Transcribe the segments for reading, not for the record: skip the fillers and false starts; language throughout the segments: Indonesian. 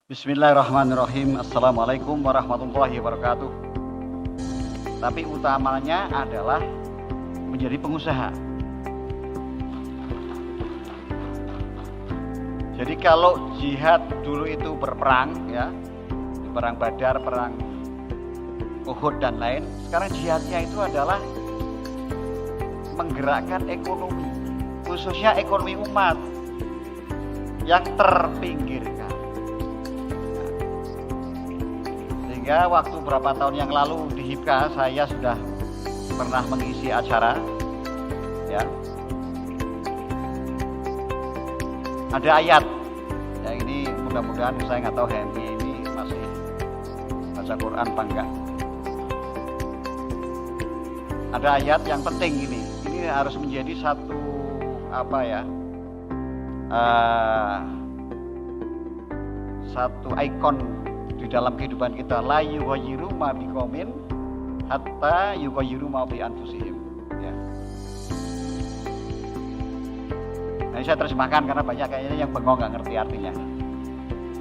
Bismillahirrahmanirrahim. Assalamualaikum warahmatullahi wabarakatuh. Tapi utamanya adalah menjadi pengusaha. Jadi kalau jihad dulu itu berperang ya, perang Badar, perang Uhud dan lain, sekarang jihadnya itu adalah menggerakkan ekonomi, khususnya ekonomi umat yang terpinggirkan. Sehingga waktu beberapa tahun yang lalu di HIPKA saya sudah pernah mengisi acara ya. Ada ayat ya, ini mudah-mudahan saya nggak tahu Henry ini masih baca Quran apa enggak. Ada ayat yang penting ini harus menjadi satu satu ikon di dalam kehidupan kita. La yughayyiru ma biqaumin hatta yughayyiru ma bi anfusihim ya. Nah, saya terjemahkan karena banyak kayaknya yang bengong nggak ngerti artinya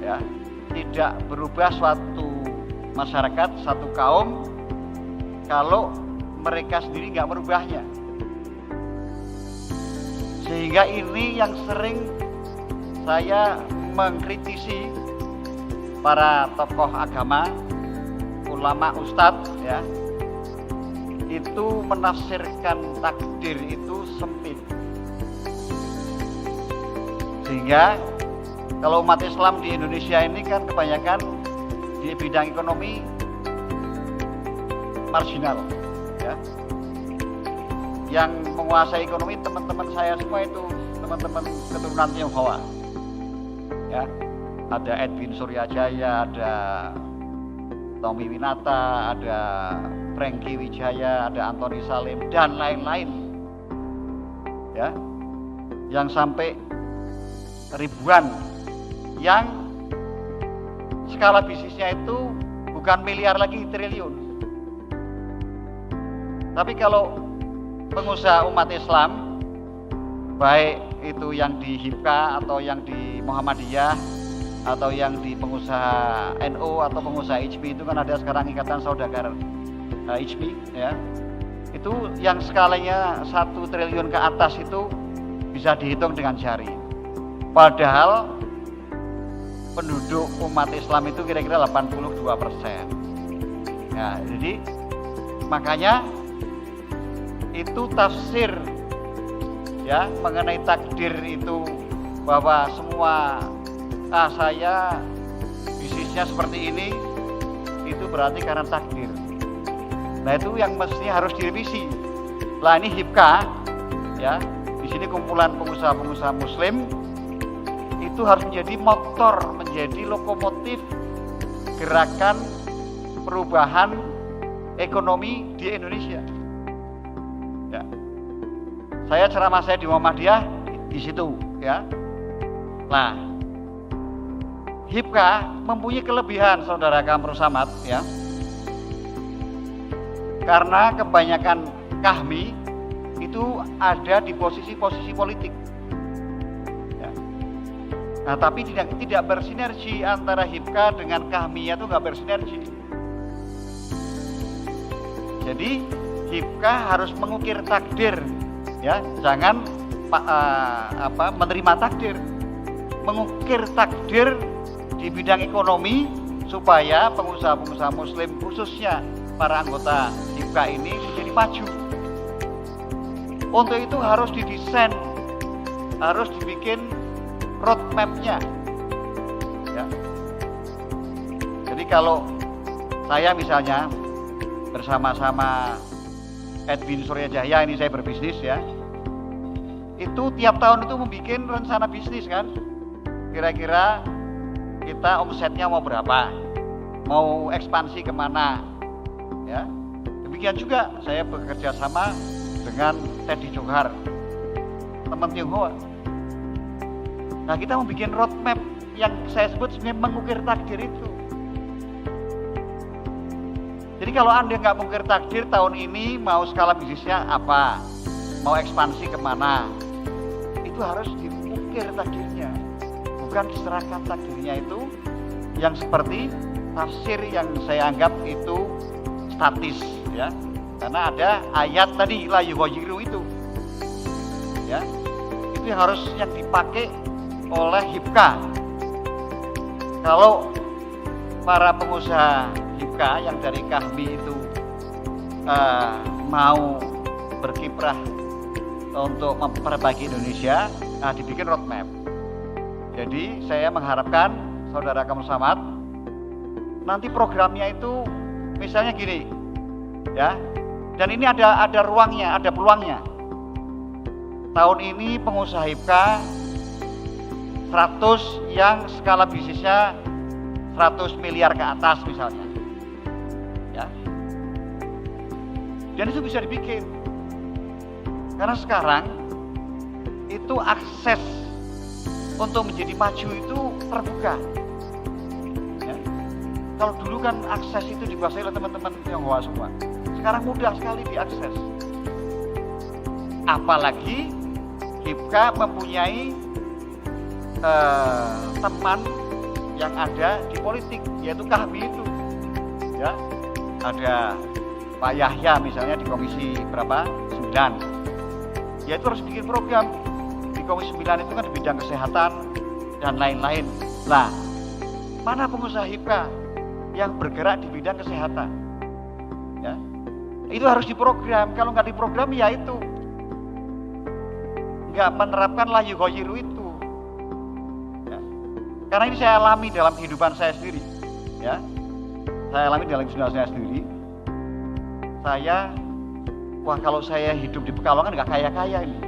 ya. Tidak berubah suatu masyarakat, satu kaum kalau mereka sendiri nggak merubahnya. Sehingga ini yang sering saya mengkritisi para tokoh agama, ulama, ustadz ya, itu menafsirkan takdir itu sempit. Sehingga kalau umat Islam di Indonesia ini kan kebanyakan di bidang ekonomi marginal ya. Yang menguasai ekonomi teman-teman saya semua itu teman-teman keturunan Tionghoa ya. Ada Edwin Suryajaya, ada Tommy Winata, ada Franky Wijaya, ada Anthony Salim dan lain-lain ya, yang sampai ribuan, yang skala bisnisnya itu bukan miliar lagi, triliun. Tapi kalau pengusaha umat Islam, baik itu yang di HIPKA atau yang di Muhammadiyah atau yang di pengusaha NU atau pengusaha HB, itu kan ada sekarang Ikatan Saudagar HB ya. Itu yang skalanya 1 triliun ke atas itu bisa dihitung dengan jari. Padahal penduduk umat Islam itu kira-kira 82%. Ya, jadi makanya itu tafsir ya mengenai takdir itu, bahwa semua saya bisnisnya seperti ini, itu berarti karena takdir. Nah, itu yang mestinya harus direvisi. Lah ini HIPKA ya, di sini kumpulan pengusaha-pengusaha muslim itu harus menjadi motor, menjadi lokomotif gerakan perubahan ekonomi di Indonesia. Ya. Ceramah saya di Muhammadiyah di situ ya. Nah, HIPKA mempunyai kelebihan, saudara Kamru Samad ya, karena kebanyakan kahmi itu ada di posisi-posisi politik ya. Nah, tapi tidak bersinergi antara HIPKA dengan kahmi, itu nggak bersinergi. Jadi HIPKA harus mengukir takdir ya, jangan menerima takdir, mengukir takdir di bidang ekonomi supaya pengusaha-pengusaha muslim, khususnya para anggota HIPKA ini menjadi maju. Untuk itu harus didesain, harus dibikin roadmap-nya ya. Jadi kalau saya misalnya bersama-sama Edwin Suryajaya, ini saya berbisnis ya, itu tiap tahun itu membuat rencana bisnis kan, kira-kira kita omsetnya mau berapa, mau ekspansi kemana ya. Demikian juga saya bekerja sama dengan Teddy Johar, teman Tionghoa. Nah, kita membuat roadmap yang saya sebut sebenarnya mengukir takdir itu. Jadi kalau Anda nggak mengukir takdir, tahun ini mau skala bisnisnya apa, mau ekspansi kemana, itu harus diukir takdirnya. Bukan diserahkan takdirnya itu yang seperti tafsir yang saya anggap itu statis ya. Karena ada ayat tadi la yughayyiru itu. Ya. Itu yang harus yang dipakai oleh HIPKA. Kalau para pengusaha HIPKA yang dari KAHMI itu mau berkiprah untuk memperbaiki Indonesia, dibikin roadmap. Jadi saya mengharapkan saudara Kamru Samad nanti programnya itu misalnya gini, ya. Dan ini ada ruangnya, ada peluangnya. Tahun ini pengusaha HIPKA 100 yang skala bisnisnya 100 miliar ke atas misalnya, ya. Dan itu bisa dibikin. Karena sekarang itu akses untuk menjadi maju itu terbuka. Ya. Kalau dulu kan akses itu dikuasai oleh teman-teman Tionghoa semua. Sekarang mudah sekali diakses. Apalagi HIPKA mempunyai teman yang ada di politik, yaitu KAHMI itu. Ya. Ada Pak Yahya misalnya di komisi berapa? 9. Ya itu harus bikin program. Di komisi 9 itu kan di bidang kesehatan dan lain-lain. Nah, mana pengusaha HIPKA yang bergerak di bidang kesehatan? Ya. Itu harus diprogram. Kalau nggak diprogram ya itu nggak menerapkan la yughayyiru itu. Ya. Karena ini saya alami dalam kehidupan saya sendiri. Ya. Saya alami dalam kehidupan saya sendiri. Wah kalau saya hidup di Pekalongan nggak kaya-kaya ini.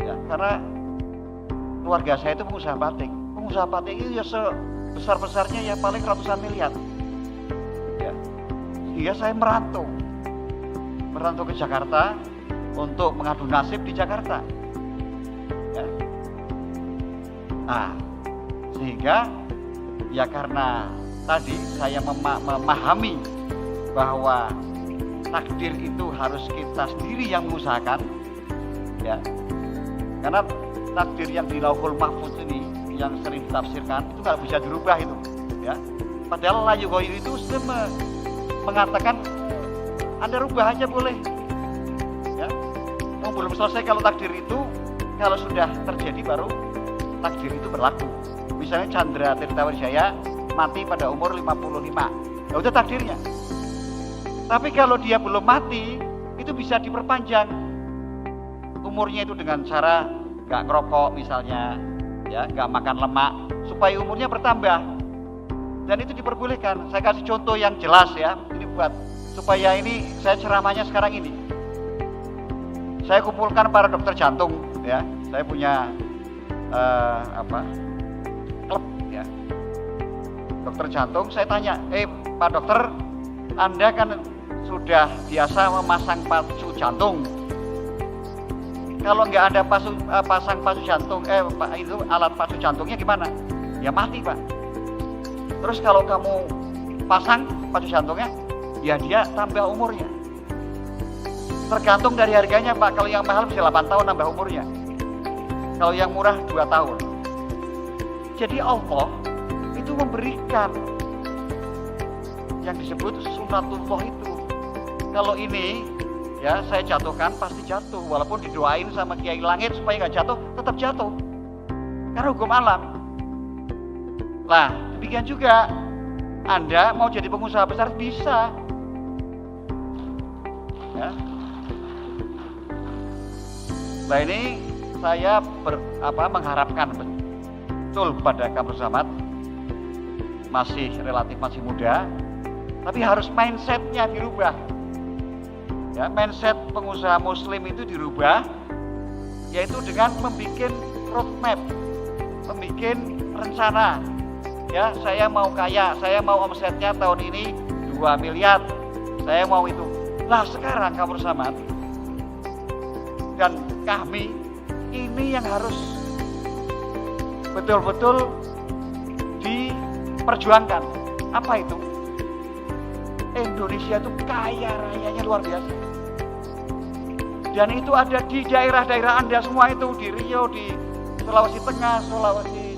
Ya, karena keluarga saya itu pengusaha batik. Pengusaha batik itu ya sebesar-besarnya ya paling ratusan miliar. Ya. Sehingga saya merantau ke Jakarta untuk mengadu nasib di Jakarta. Ya. Nah, sehingga ya karena tadi saya memahami bahwa takdir itu harus kita sendiri yang mengusahakan, ya. Karena takdir yang di Lauhul Mahfuz ini yang sering ditafsirkan itu nggak bisa dirubah itu, ya. Padahal la yughayyiru itu sudah mengatakan Anda rubah aja boleh, ya. Belum selesai kalau takdir itu, kalau sudah terjadi baru takdir itu berlaku. Misalnya Chandra Tirtawijaya mati pada umur 55, ya udah takdirnya. Tapi kalau dia belum mati, itu bisa diperpanjang umurnya itu dengan cara nggak ngerokok misalnya, ya, nggak makan lemak, supaya umurnya bertambah. Dan itu diperbolehkan. Saya kasih contoh yang jelas ya, ini buat supaya ini saya ceramahnya sekarang ini. Saya kumpulkan para dokter jantung, ya, saya punya klub, ya, dokter jantung. Saya tanya, Pak Dokter, Anda kan sudah biasa memasang pacu jantung. Kalau nggak ada pasang pacu jantung, itu alat pacu jantungnya gimana? Ya mati Pak. Terus kalau kamu pasang pacu jantungnya, ya dia tambah umurnya. Tergantung dari harganya Pak. Kalau yang mahal bisa 8 tahun nambah umurnya. Kalau yang murah 2 tahun. Jadi Allah itu memberikan yang disebut sunatullah itu. Kalau ini ya saya jatuhkan pasti jatuh, walaupun didoain sama Kiai Langit supaya nggak jatuh, tetap jatuh. Karena hukum alam. Nah, demikian juga Anda mau jadi pengusaha besar bisa. Ya. Nah ini saya mengharapkan betul pada Kamru Samad, masih relatif masih muda, tapi harus mindsetnya dirubah. Ya, mindset pengusaha muslim itu dirubah, yaitu dengan membuat roadmap, membuat rencana. Ya, saya mau kaya, saya mau omsetnya tahun ini 2 miliar, saya mau itu. Lah sekarang Kamru Samad dan kami ini yang harus betul-betul diperjuangkan. Apa itu? Indonesia itu kaya rayanya luar biasa. Dan itu ada di daerah-daerah Anda semua itu, di Riau, di Sulawesi Tengah, Sulawesi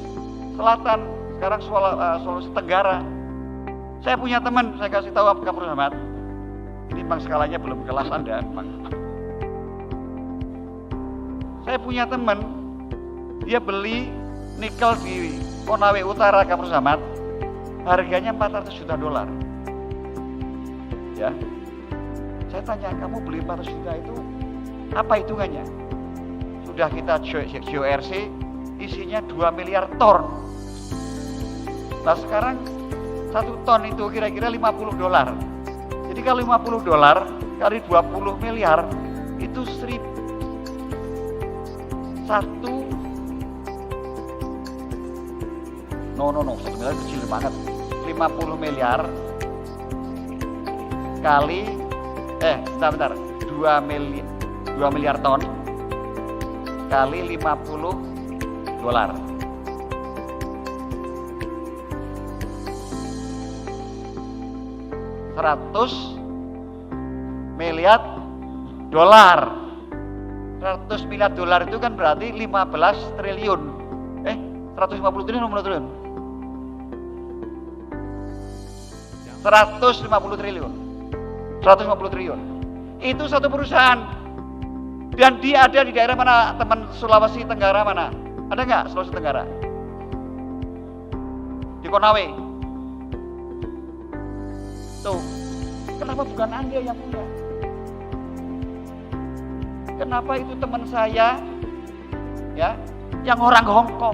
Selatan, sekarang Sulawesi Tenggara. Saya punya teman, saya kasih tahu Kapolres Ahmad. Ini memang skalanya belum kelas Anda, memang. Saya punya teman, dia beli nikel di Konawe Utara Kapolres Ahmad, harganya 400 juta dolar. Ya, saya tanya, kamu beli 400 juta itu apa hitungannya? Sudah kita GORC, isinya 2 miliar ton. Nah sekarang 1 ton itu kira-kira 50 dolar. Jadi kalau 50 dolar kali 20 miliar itu 1 miliar kecil banget. 50 miliar kali bentar, 2 miliar ton kali 50 dolar. $100 miliar. 100 miliar dolar itu kan berarti 15 triliun. 150 triliun, 50 triliun. 150 triliun. 150 triliun. Itu satu perusahaan. Dan dia ada di daerah mana, teman? Sulawesi Tenggara mana? Ada nggak Sulawesi Tenggara? Di Konawe. Tuh, kenapa bukan Anda yang punya? Kenapa itu teman saya, ya, yang orang Hong Kong?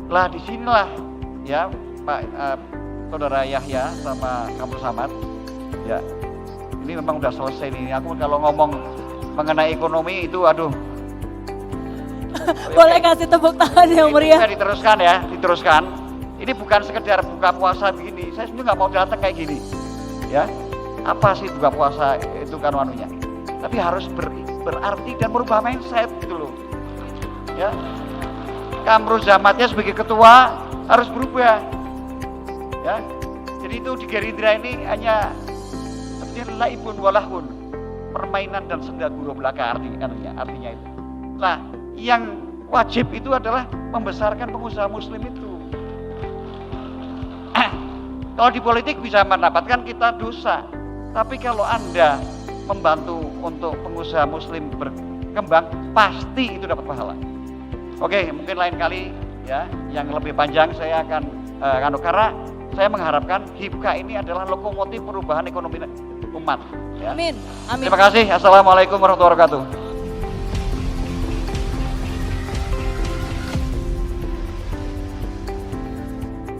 Lah disinilah, ya, Pak Saudara Yahya sama Kapolres Ahmad, ya, ini memang udah selesai nih. Aku kalau ngomong mengenai ekonomi itu, aduh. Boleh kasih tepuk tangan yang meriah. Bisa diteruskan ya, diteruskan. Ini bukan sekedar buka puasa begini. Saya sebenarnya nggak mau datang kayak gini, ya. Apa sih buka puasa itu kan wanunya? Tapi harus berarti dan merubah mindset gitu loh, ya. Kamru Zamatnya sebagai ketua harus berubah, ya. Jadi itu di Gerindra ini hanya laibun walahun, permainan dan senda guru belaka artinya itu. Nah, yang wajib itu adalah membesarkan pengusaha muslim itu. Kalau di politik bisa mendapatkan kita dosa, tapi kalau Anda membantu untuk pengusaha muslim berkembang, pasti itu dapat pahala. Oke, mungkin lain kali ya, yang lebih panjang saya akan karena saya mengharapkan HIPKA ini adalah lokomotif perubahan ekonomi umat. Ya. Amin. Amin. Terima kasih. Assalamualaikum warahmatullahi wabarakatuh.